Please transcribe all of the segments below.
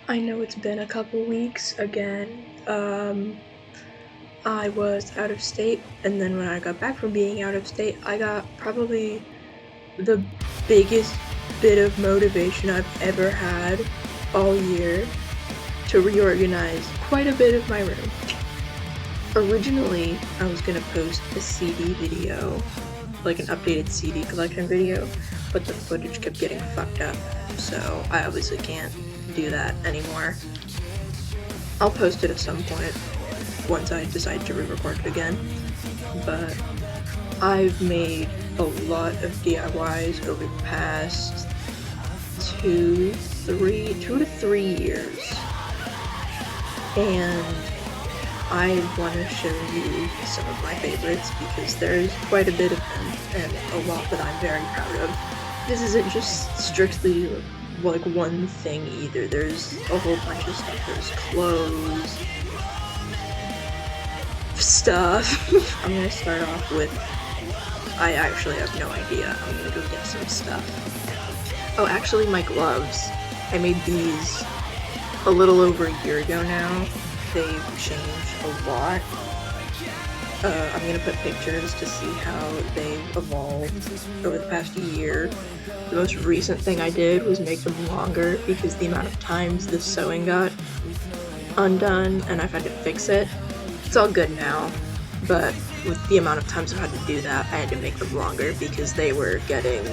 I know it's been a couple weeks again. I was out of state, and then when I got back from being out of state, I got probably the biggest bit of motivation I've ever had all year to reorganize quite a bit of my room. Originally, I was gonna post a CD video, like an updated CD collection video, but the footage kept getting fucked up, so I obviously can't do that anymore. I'll post it at some point once I decide to re-record it again, but I've made a lot of DIYs over the past 2 to 3 years, and I want to show you some of my favorites because there's quite a bit of them and a lot that I'm very proud of. This isn't just strictly like one thing either. There's a whole bunch of stuff. There's clothes, stuff. I'm gonna start off with, I actually have no idea. I'm gonna go get some stuff. Oh, actually my gloves. I made these a little over a year ago now. They've changed a lot. I'm gonna put pictures to see how they've evolved over the past year. The most recent thing I did was make them longer because the amount of times the sewing got undone and I've had to fix it. It's all good now, but with the amount of times I've had to do that, I had to make them longer because they were getting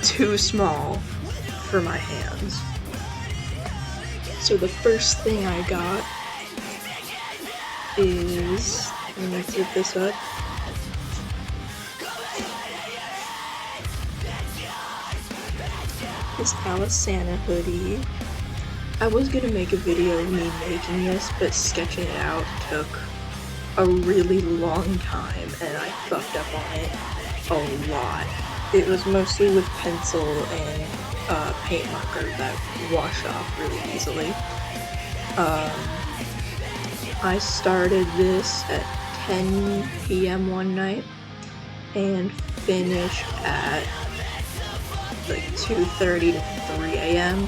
too small for my hands. So the first thing I got is, let me zip this up. This Alisana hoodie. I was gonna make a video of me making this, but sketching it out took a really long time and I fucked up on it a lot. It was mostly with pencil and paint marker that wash off really easily. I started this at 10 p.m. one night and finished at like 2:30 to 3 a.m.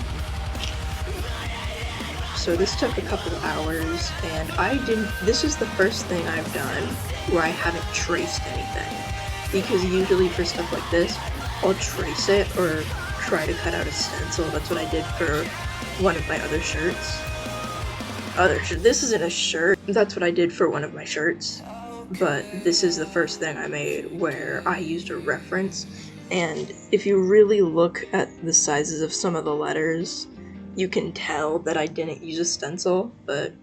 So this took a couple hours, and this is the first thing I've done where I haven't traced anything. Because usually for stuff like this, I'll trace it or try to cut out a stencil. That's what I did for one of my other shirts. This isn't a shirt. That's what I did for one of my shirts. But this is the first thing I made where I used a reference. And if you really look at the sizes of some of the letters, you can tell that I didn't use a stencil, but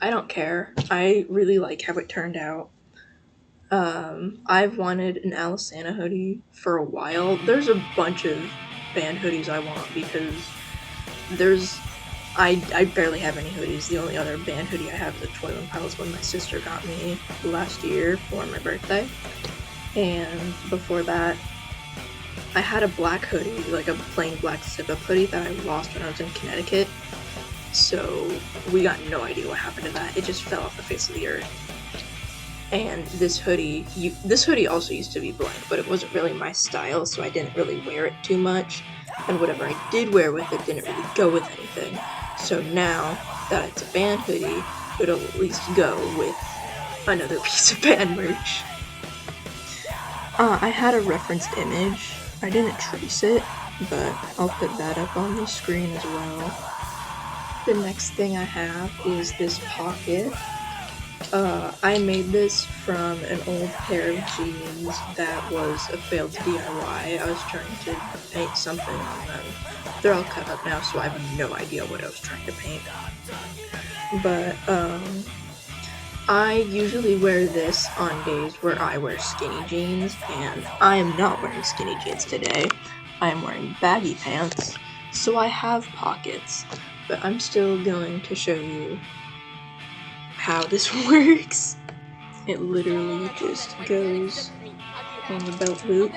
I don't care. I really like how it turned out. I've wanted an Alisana hoodie for a while. There's a bunch of band hoodies I want because I barely have any hoodies. The only other band hoodie I have is a 21 Pilots one my sister got me last year for my birthday. And before that, I had a black hoodie, like a plain black zip-up hoodie that I lost when I was in Connecticut. So we got no idea what happened to that. It just fell off the face of the earth. And this hoodie also used to be blank, but it wasn't really my style, so I didn't really wear it too much. And whatever I did wear with it didn't really go with anything. So now that it's a band hoodie, it'll at least go with another piece of band merch. I had a referenced image. I didn't trace it, but I'll put that up on the screen as well. The next thing I have is this pocket. I made this from an old pair of jeans that was a failed DIY. I was trying to paint something on them. They're all cut up now, so I have no idea what I was trying to paint. But, I usually wear this on days where I wear skinny jeans, and I am not wearing skinny jeans today. I am wearing baggy pants, so I have pockets, but I'm still going to show you how this works. It literally just goes on the belt loop,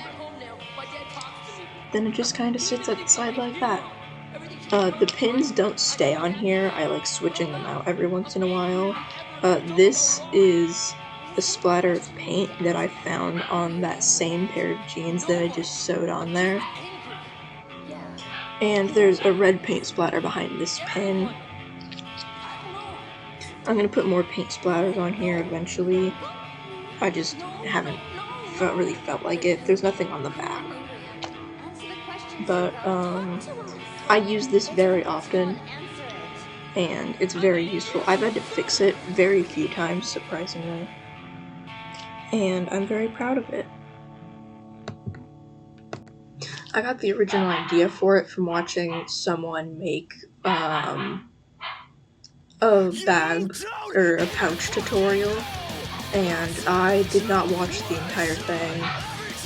then it just kind of sits at the side like that. The pins don't stay on here. I like switching them out every once in a while. This is a splatter of paint that I found on that same pair of jeans that I just sewed on there. And there's a red paint splatter behind this pin. I'm gonna put more paint splatters on here eventually. I just haven't really felt like it. There's nothing on the back. But I use this very often, and it's very useful. I've had to fix it very few times, surprisingly, and I'm very proud of it. I got the original idea for it from watching someone make a bag or a pouch tutorial, and I did not watch the entire thing,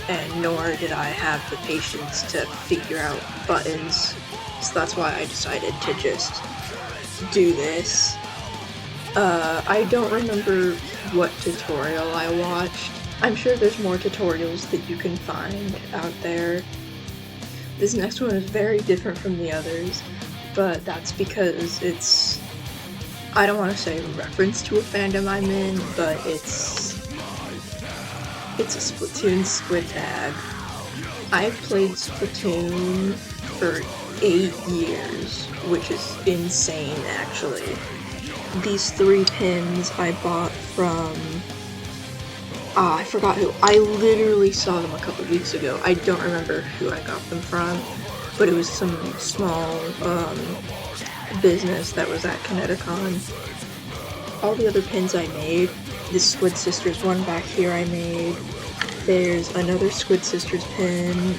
and nor did I have the patience to figure out buttons, so that's why I decided to just do this. I don't remember what tutorial I watched. I'm sure there's more tutorials that you can find out there. This next one is very different from the others, but that's because it's, I don't want to say a reference to a fandom I'm in, but it's a Splatoon squid tag. I've played Splatoon for 8 years, which is insane actually. These 3 pins I bought from, I forgot who. I literally saw them a couple weeks ago. I don't remember who I got them from, but it was some small business that was at Kineticon. All the other pins I made, this Squid Sisters one back here I made. There's another Squid Sisters pin,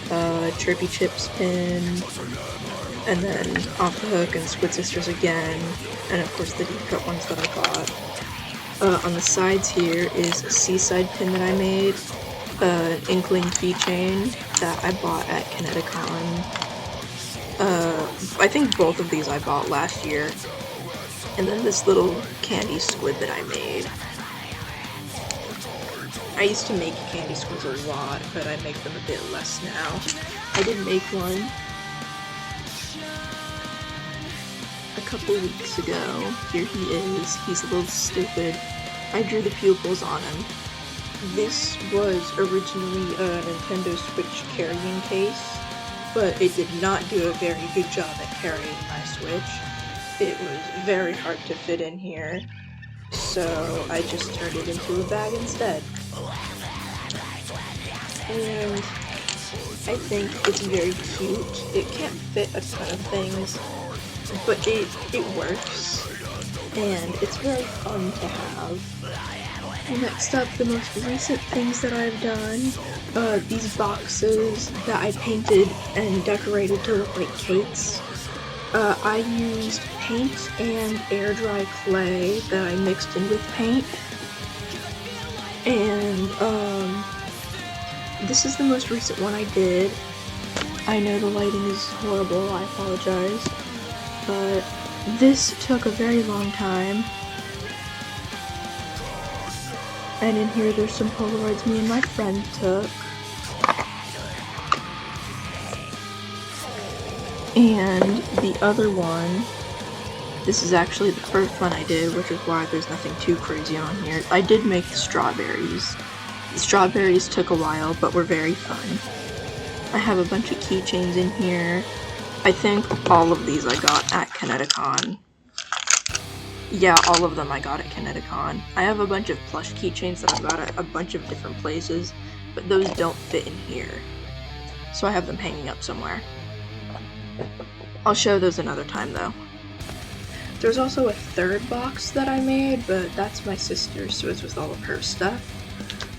Chirpy Chips pin, and then Off the Hook and Squid Sisters again, and of course the deep cut ones that I got. On the sides here is a Seaside pin that I made, an Inkling keychain that I bought at Kineticon. I think both of these I bought last year, and then this little candy squid that I made. I used to make candy squids a lot, but I make them a bit less now. I did make one a couple weeks ago. Here he is. He's a little stupid. I drew the pupils on him. This was originally a Nintendo Switch carrying case, but it did not do a very good job at carrying my Switch. It was very hard to fit in here, so I just turned it into a bag instead. And I think it's very cute. It can't fit a ton of things, but it works, and it's very fun to have. Next up, the most recent things that I've done, these boxes that I painted and decorated to look like cakes. I used paint and air dry clay that I mixed in with paint, and this is the most recent one I did. I know the lighting is horrible, I apologize, but this took a very long time. And in here there's some Polaroids me and my friend took. And the other one, this is actually the first one I did, which is why there's nothing too crazy on here. I did make the strawberries. The strawberries took a while, but were very fun. I have a bunch of keychains in here. I think all of these I got at Kineticon. Yeah, all of them I got at Kineticon. I have a bunch of plush keychains that I got at a bunch of different places, but those don't fit in here. So I have them hanging up somewhere. I'll show those another time though. There's also a third box that I made, but that's my sister's, so it's with all of her stuff.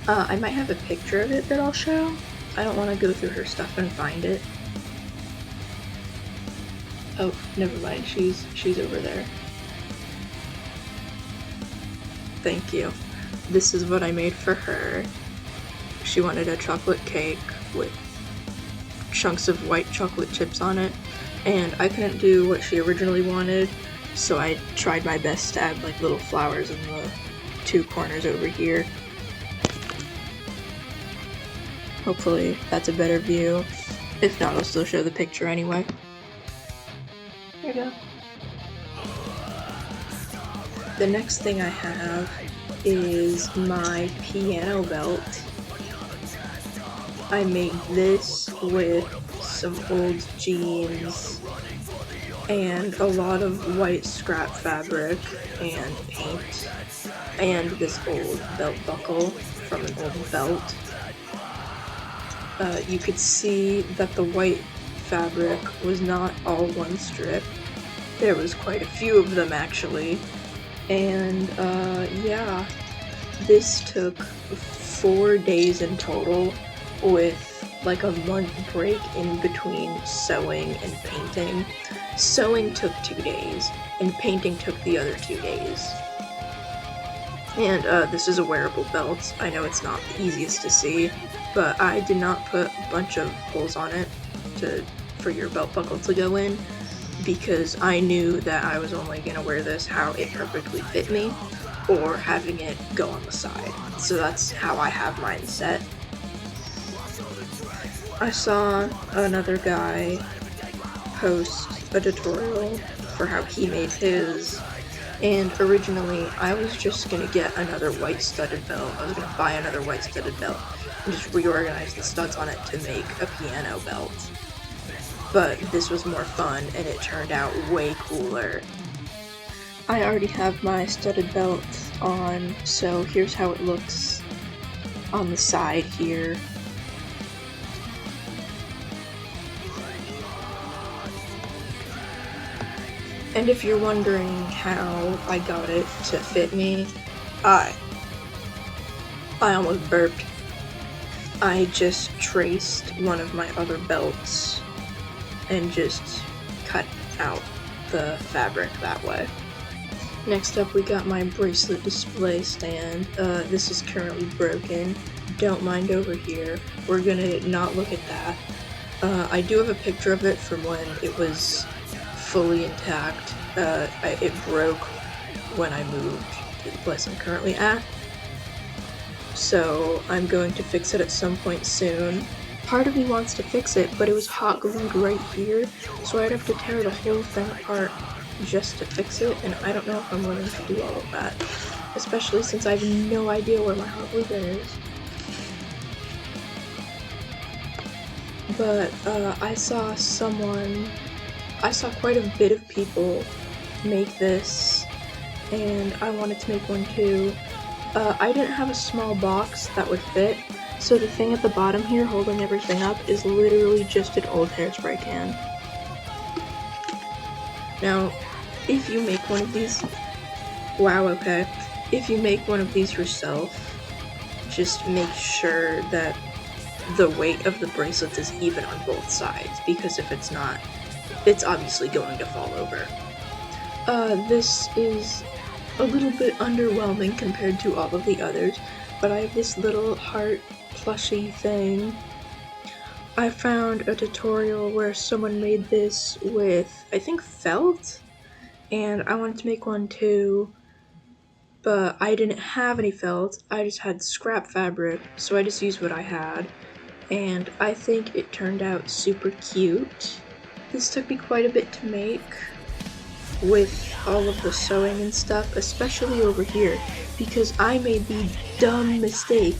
I might have a picture of it that I'll show. I don't want to go through her stuff and find it. Oh, never mind, she's over there. Thank you. This is what I made for her. She wanted a chocolate cake with chunks of white chocolate chips on it, and I couldn't do what she originally wanted, so I tried my best to add like little flowers in the 2 corners over here. Hopefully that's a better view. If not, I'll still show the picture anyway. Here you go. The next thing I have is my piano belt. I made this with some old jeans, and a lot of white scrap fabric and paint, and this old belt buckle from an old belt. You could see that the white fabric was not all one strip. There was quite a few of them actually, and yeah, this took 4 days in total, with like a month break in between sewing and painting. Sewing took 2 days, and painting took the other 2 days. And this is a wearable belt. I know it's not the easiest to see, but I did not put a bunch of holes on it for your belt buckle to go in, because I knew that I was only going to wear this how it perfectly fit me, or having it go on the side. So that's how I have mine set. I saw another guy post a tutorial for how he made his, and originally I was just going to get another white studded belt. I was going to buy another white studded belt and just reorganize the studs on it to make a piano belt. But this was more fun, and it turned out way cooler. I already have my studded belt on, so here's how it looks on the side here. And if you're wondering how I got it to fit me, I almost burped. I just traced one of my other belts and just cut out the fabric that way. Next up, we got my bracelet display stand. This is currently broken. Don't mind over here. We're gonna not look at that. I do have a picture of it from when it was fully intact. It broke when I moved to the place I'm currently at, so I'm going to fix it at some point soon. Part of me wants to fix it, but it was hot glued right here, so I'd have to tear the whole thing apart just to fix it, and I don't know if I'm willing to do all of that, especially since I have no idea where my hot glue gun is. But I saw quite a bit of people make this, and I wanted to make one too. I didn't have a small box that would fit, so the thing at the bottom here holding everything up is literally just an old hairspray can. Now, if you make one of these, if you make one of these yourself, just make sure that the weight of the bracelet is even on both sides, because if it's not, it's obviously going to fall over. This is a little bit underwhelming compared to all of the others, but I have this little heart plushie thing. I found a tutorial where someone made this with, I think, felt, and I wanted to make one too, but I didn't have any felt. I just had scrap fabric, so I just used what I had, and I think it turned out super cute. This took me quite a bit to make, with all of the sewing and stuff, especially over here, because I made the dumb mistake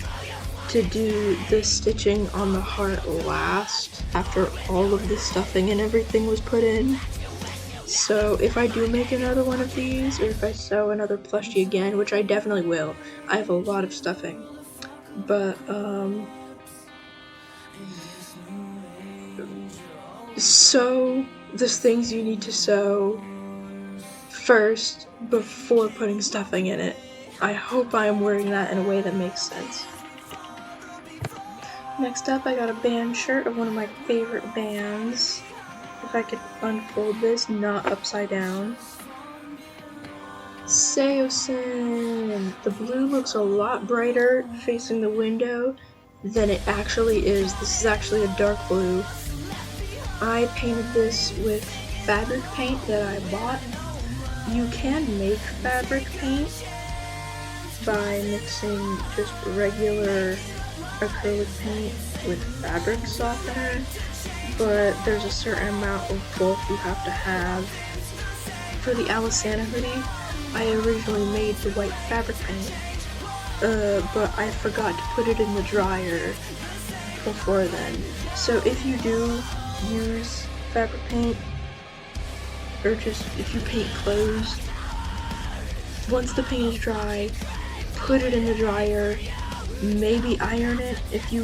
to do the stitching on the heart last, after all of the stuffing and everything was put in. So if I do make another one of these, or if I sew another plushie again, which I definitely will, I have a lot of stuffing, but sew the things you need to sew first before putting stuffing in it. I hope I am wording that in a way that makes sense. Next up, I got a band shirt of one of my favorite bands. If I could unfold this, not upside down. Seosin! The blue looks a lot brighter facing the window than it actually is. This is actually a dark blue. I painted this with fabric paint that I bought. You can make fabric paint by mixing just regular acrylic paint with fabric softener, but there's a certain amount of both you have to have. For the Alisana hoodie, I originally made the white fabric paint, but I forgot to put it in the dryer before then. So if you do use fabric paint, or just if you paint clothes, once the paint is dry, put it in the dryer, maybe iron it if you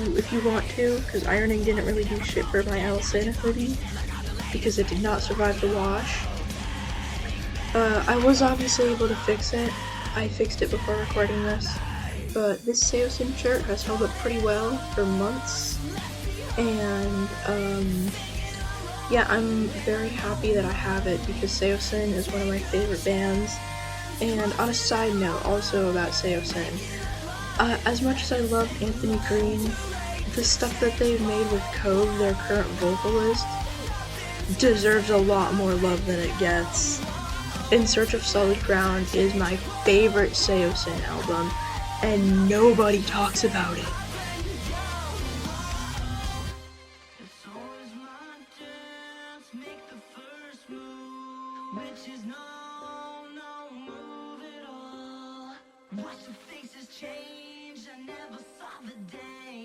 want to, because ironing didn't really do shit for my Allison hoodie, because it did not survive the wash. I was obviously able to fix it. I fixed it before recording this, but this Seosin shirt has held up pretty well for months, and yeah, I'm very happy that I have it because Seosin is one of my favorite bands. And on a side note, also about Seosin, as much as I love Anthony Green, the stuff that they've made with Cove, their current vocalist, deserves a lot more love than it gets. In Search of Solid Ground is my favorite Seosin album, and nobody talks about it. Watch your faces change, I never saw the day.